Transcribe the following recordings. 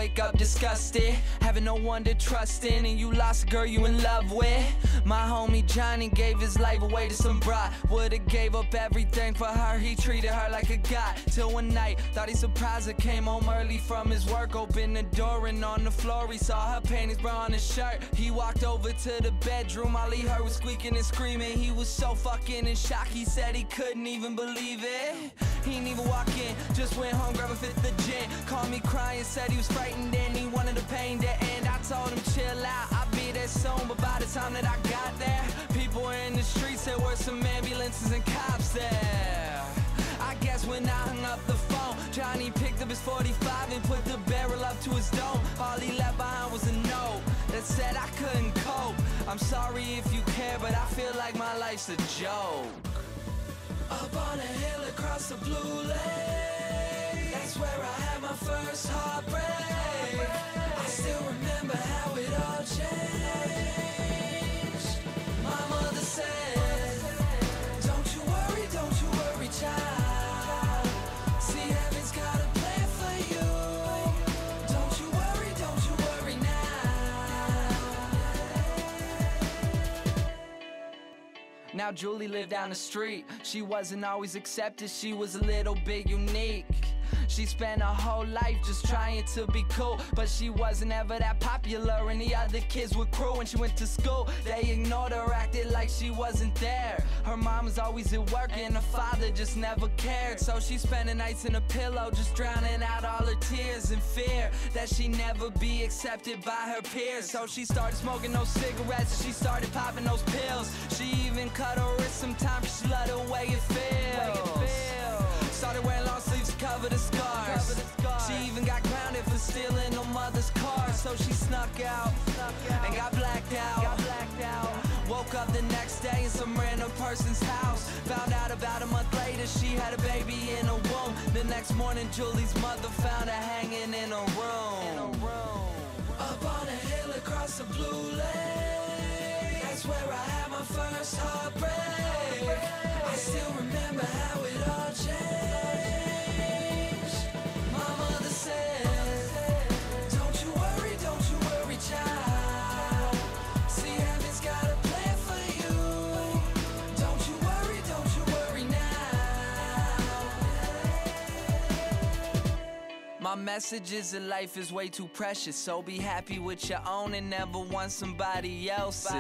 wake up disgusted, having no one to trust in, and you lost a girl you in love with. My homie Johnny gave his life away to some bride. Would've gave up everything for her, he treated her like a god. Till one night, thought he surprised her, came home early from his work, opened the door and on the floor he saw her panties, bra on his shirt. He walked over to the bedroom, all he heard was squeaking and screaming. He was so fucking in shock, he said he couldn't even believe it. He didn't even walk in, just went home, grabbed a fifth of gin. Called me crying, said he was frightened and he wanted the pain to end. I told him chill out, I'll be there soon. But by the time that I got there, people were in the streets, there were some ambulances and cops there. I guess when I hung up the phone, Johnny picked up his 45 and put the barrel up to his dome. All he left behind was a note that said I couldn't cope. I'm sorry if you care, but I feel like my life's a joke. Up on a hill across the blue lake, that's where I had my first heartbreak. I still remember how it all changed. My mother said, don't you worry, child. See, heaven's got a plan for you. Don't you worry now. Now Julie lived down the street. She wasn't always accepted, she was a little bit unique. She spent her whole life just trying to be cool, but she wasn't ever that popular and the other kids were cruel. When she went to school, they ignored her, acted like she wasn't there. Her mom was always at work and her father just never cared. So she spent the nights in a pillow, just drowning out all her tears in fear that she never be accepted by her peers. So she started smoking those cigarettes, she started popping those pills. She even cut her wrist sometimes, she loved the way it feels. Started wearing long sleeves to cover the scars. She even got grounded for stealing her mother's car. So she snuck out and got blacked out. Woke up the next day in some random person's house. Found out about a month later she had a baby in her womb. The next morning Julie's mother found her hanging in her room. Up on a hill across the blue lake, that's where I had my first heartbreak. I still remember how it all changed. My mother said, don't you worry, child. See, heaven's got a plan for you. Don't you worry now. My message is that life is way too precious, so be happy with your own and never want somebody else's.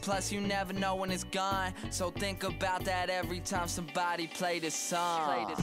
Plus you never know when it's gone, so think about that every time somebody play this song.